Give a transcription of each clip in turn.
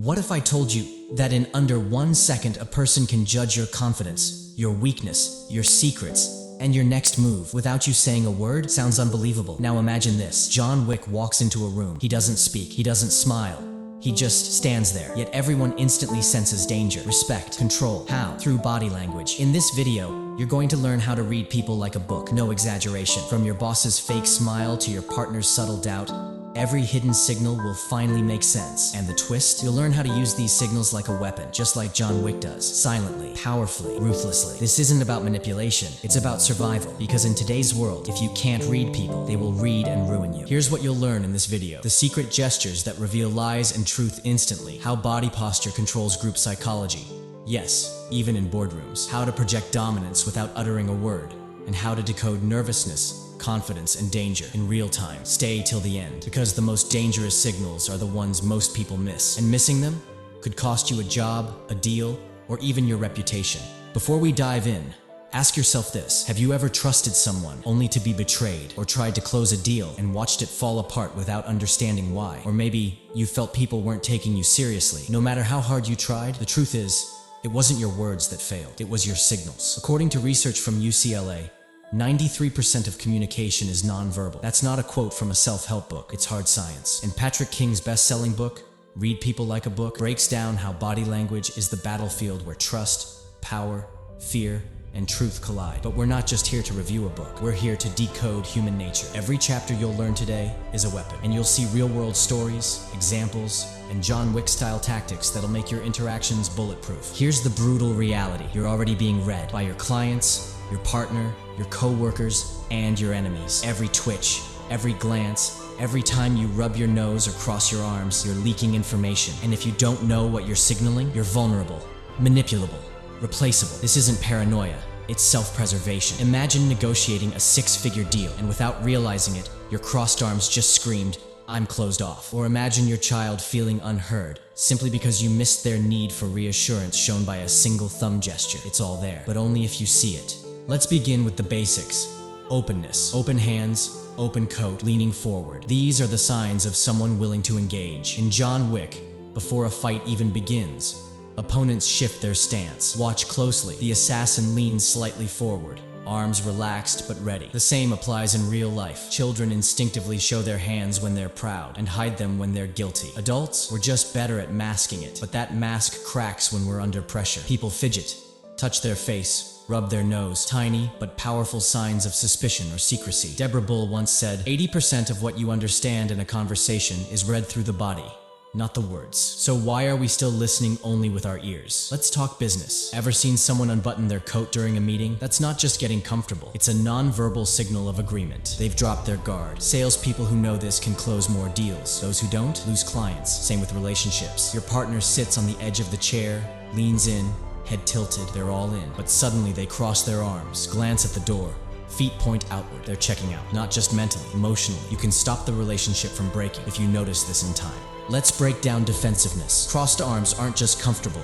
What if I told you that in under 1 second a person can judge your confidence, your weakness, your secrets, and your next move without you saying a word? Sounds unbelievable. Now imagine this. John Wick walks into a room. He doesn't speak. He doesn't smile. He just stands there. Yet everyone instantly senses danger, respect, control. How? Through body language. In this video, you're going to learn how to read people like a book. No exaggeration. From your boss's fake smile to your partner's subtle doubt, every hidden signal will finally make sense. And the twist? You'll learn how to use these signals like a weapon, just like John Wick does. Silently, powerfully, ruthlessly. This isn't about manipulation, it's about survival. Because in today's world, if you can't read people, they will read and ruin you. Here's what you'll learn in this video. The secret gestures that reveal lies and truth instantly. How body posture controls group psychology. Yes, even in boardrooms. How to project dominance without uttering a word. And how to decode nervousness, confidence, and danger in real time. Stay till the end, because the most dangerous signals are the ones most people miss. And missing them could cost you a job, a deal, or even your reputation. Before we dive in, ask yourself this. Have you ever trusted someone only to be betrayed, or tried to close a deal and watched it fall apart without understanding why? Or maybe you felt people weren't taking you seriously. No matter how hard you tried, the truth is, it wasn't your words that failed, it was your signals. According to research from UCLA, 93% of communication is nonverbal. That's not a quote from a self-help book, it's hard science. And Patrick King's best-selling book, Read People Like a Book, breaks down how body language is the battlefield where trust, power, fear, and truth collide. But we're not just here to review a book, we're here to decode human nature. Every chapter you'll learn today is a weapon, and you'll see real-world stories, examples, and John Wick-style tactics that'll make your interactions bulletproof. Here's the brutal reality. You're already being read by your clients, your partner, your co-workers, and your enemies. Every twitch, every glance, every time you rub your nose or cross your arms, you're leaking information. And if you don't know what you're signaling, you're vulnerable, manipulable, replaceable. This isn't paranoia, it's self-preservation. Imagine negotiating a 6-figure deal, and without realizing it, your crossed arms just screamed, "I'm closed off." Or imagine your child feeling unheard, simply because you missed their need for reassurance shown by a single thumb gesture. It's all there, but only if you see it. Let's begin with the basics. Openness. Open hands, open coat, leaning forward. These are the signs of someone willing to engage. In John Wick, before a fight even begins, opponents shift their stance. Watch closely. The assassin leans slightly forward, arms relaxed but ready. The same applies in real life. Children instinctively show their hands when they're proud and hide them when they're guilty. Adults, we're just better at masking it, but that mask cracks when we're under pressure. People fidget, touch their face, rub their nose. Tiny but powerful signs of suspicion or secrecy. Deborah Bull once said, 80% of what you understand in a conversation is read through the body, not the words. So why are we still listening only with our ears? Let's talk business. Ever seen someone unbutton their coat during a meeting? That's not just getting comfortable. It's a non-verbal signal of agreement. They've dropped their guard. Salespeople who know this can close more deals. Those who don't, lose clients. Same with relationships. Your partner sits on the edge of the chair, leans in, head tilted, they're all in. But suddenly they cross their arms, glance at the door, feet point outward. They're checking out. Not just mentally, emotionally. You can stop the relationship from breaking if you notice this in time. Let's break down defensiveness. Crossed arms aren't just comfortable.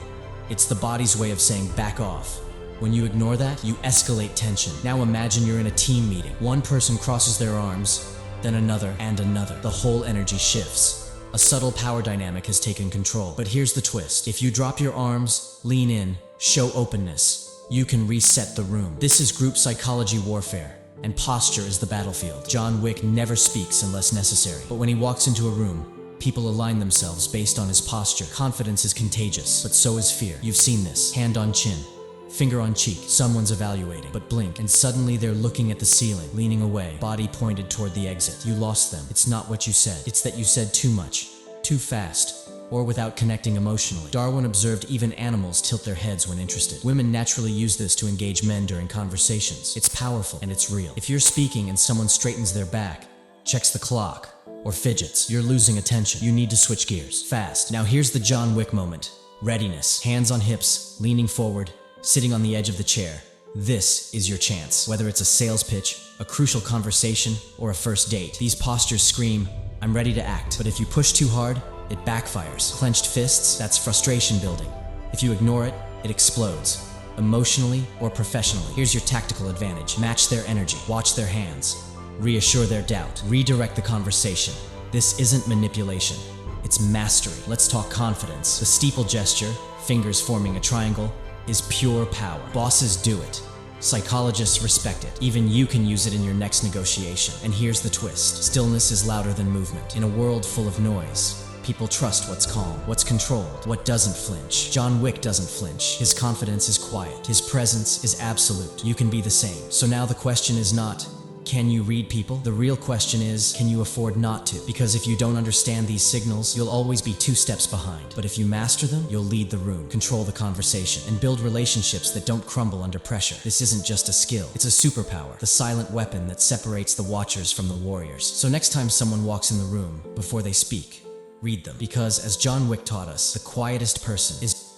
It's the body's way of saying back off. When you ignore that, you escalate tension. Now imagine you're in a team meeting. One person crosses their arms, then another and another. The whole energy shifts. A subtle power dynamic has taken control. But here's the twist. If you drop your arms, lean in, show openness, you can reset the room. This is group psychology warfare, and posture is the battlefield. John Wick never speaks unless necessary. But when he walks into a room, people align themselves based on his posture. Confidence is contagious, but so is fear. You've seen this. Hand on chin, finger on cheek. Someone's evaluating, but blink, and suddenly they're looking at the ceiling, leaning away, body pointed toward the exit. You lost them. It's not what you said. It's that you said too much, too fast, or without connecting emotionally. Darwin observed even animals tilt their heads when interested. Women naturally use this to engage men during conversations. It's powerful, and it's real. If you're speaking and someone straightens their back, checks the clock, or fidgets, you're losing attention. You need to switch gears, fast. Now here's the John Wick moment. Readiness. Hands on hips, leaning forward, sitting on the edge of the chair. This is your chance. Whether it's a sales pitch, a crucial conversation, or a first date, these postures scream, "I'm ready to act." But if you push too hard, it backfires. Clenched fists, that's frustration building. If you ignore it, it explodes, emotionally or professionally. Here's your tactical advantage. Match their energy, watch their hands, reassure their doubt, redirect the conversation. This isn't manipulation, it's mastery. Let's talk confidence. The steeple gesture, fingers forming a triangle, is pure power. Bosses do it. Psychologists respect it. Even you can use it in your next negotiation. And here's the twist. Stillness is louder than movement. In a world full of noise, people trust what's calm, what's controlled, what doesn't flinch. John Wick doesn't flinch. His confidence is quiet. His presence is absolute. You can be the same. So now the question is not, can you read people? The real question is, can you afford not to? Because if you don't understand these signals, you'll always be 2 steps behind. But if you master them, you'll lead the room, control the conversation, and build relationships that don't crumble under pressure. This isn't just a skill, it's a superpower, the silent weapon that separates the watchers from the warriors. So next time someone walks in the room, before they speak, read them. Because as John Wick taught us, the quietest person is